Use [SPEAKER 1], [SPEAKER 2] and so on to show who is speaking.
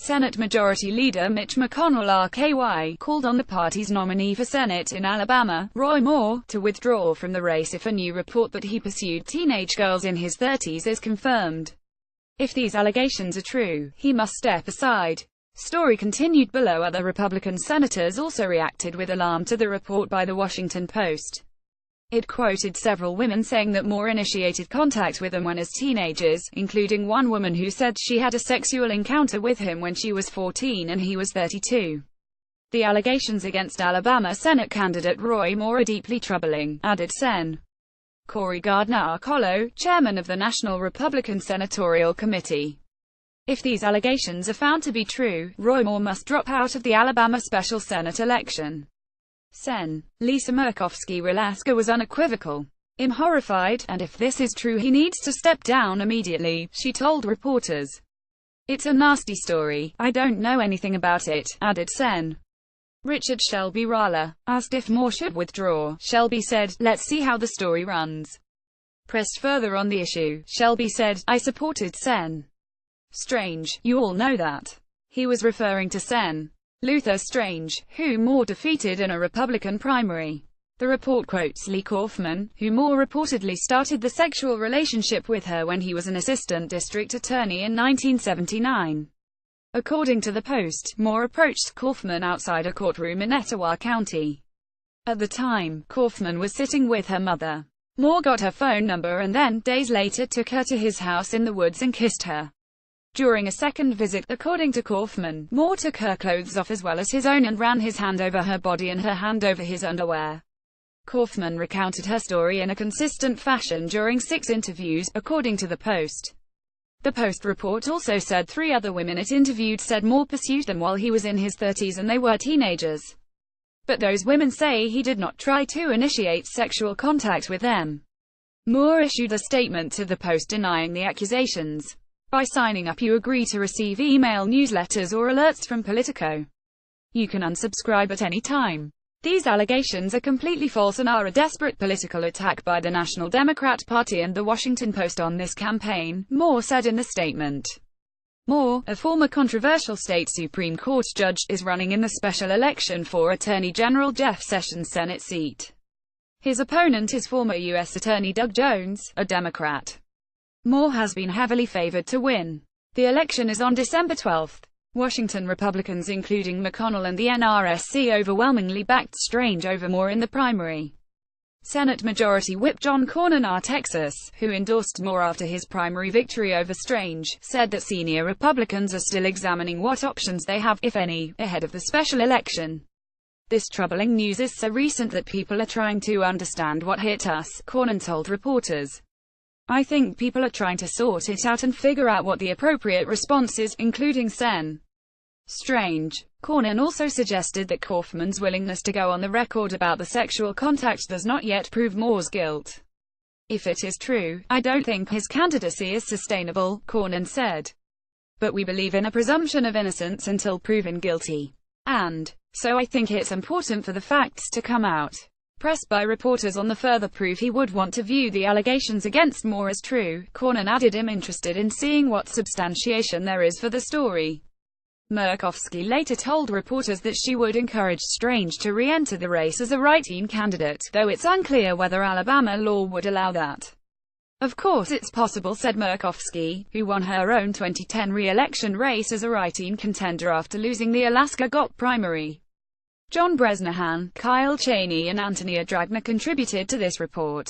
[SPEAKER 1] Senate Majority Leader Mitch McConnell RKY called on the party's nominee for Senate in Alabama, Roy Moore, to withdraw from the race if a new report that he pursued teenage girls in his 30s is confirmed. If these allegations are true, he must step aside. Story continued below. Other Republican senators also reacted with alarm to the report by The Washington Post. It quoted several women saying that Moore initiated contact with them when as teenagers, including one woman who said she had a sexual encounter with him when she was 14 and he was 32. The allegations against Alabama Senate candidate Roy Moore are deeply troubling, added Sen. Cory Gardner-Arcolo, chairman of the National Republican Senatorial Committee. If these allegations are found to be true, Roy Moore must drop out of the Alabama special Senate election. Sen. Lisa Murkowski-Waleska was unequivocal. "I'm horrified, and if this is true he needs to step down immediately," she told reporters. "It's a nasty story. I don't know anything about it," added Sen. Richard Shelby Rala asked if Moore should withdraw. Shelby said, "Let's see how the story runs." Pressed further on the issue, Shelby said, "I supported Sen. Strange, you all know that." He was referring to Sen. Luther Strange, who Moore defeated in a Republican primary. The report quotes Lee Kaufman, who Moore reportedly started the sexual relationship with her when he was an assistant district attorney in 1979. According to the Post, Moore approached Kaufman outside a courtroom in Etowah County. At the time, Kaufman was sitting with her mother. Moore got her phone number and then, days later, took her to his house in the woods and kissed her. During a second visit, according to Kaufman, Moore took her clothes off as well as his own and ran his hand over her body and her hand over his underwear. Kaufman recounted her story in a consistent fashion during 6 interviews, according to the Post. The Post report also said 3 other women it interviewed said Moore pursued them while he was in his 30s and they were teenagers. But those women say he did not try to initiate sexual contact with them. Moore issued a statement to the Post denying the accusations. "By signing up you agree to receive email newsletters or alerts from Politico. You can unsubscribe at any time. These allegations are completely false and are a desperate political attack by the National Democrat Party and The Washington Post on this campaign," Moore said in the statement. Moore, a former controversial state Supreme Court judge, is running in the special election for Attorney General Jeff Sessions' Senate seat. His opponent is former U.S. Attorney Doug Jones, a Democrat. Moore has been heavily favored to win. The election is on December 12. Washington Republicans including McConnell and the NRSC overwhelmingly backed Strange over Moore in the primary. Senate Majority Whip John Cornyn of Texas, who endorsed Moore after his primary victory over Strange, said that senior Republicans are still examining what options they have, if any, ahead of the special election. "This troubling news is so recent that people are trying to understand what hit us," Cornyn told reporters. "I think people are trying to sort it out and figure out what the appropriate response is, including Sen. Strange." Cornyn also suggested that Kaufman's willingness to go on the record about the sexual contact does not yet prove Moore's guilt. "If it is true, I don't think his candidacy is sustainable," Cornyn said. "But we believe in a presumption of innocence until proven guilty. And so I think it's important for the facts to come out." Pressed by reporters on the further proof he would want to view the allegations against Moore as true, Cornyn added him interested in seeing what substantiation there is for the story. Murkowski later told reporters that she would encourage Strange to re-enter the race as a write-in candidate, though it's unclear whether Alabama law would allow that. "Of course it's possible," said Murkowski, who won her own 2010 re-election race as a write-in contender after losing the Alaska GOP primary. John Bresnahan, Kyle Cheney and Antonia Dragna contributed to this report.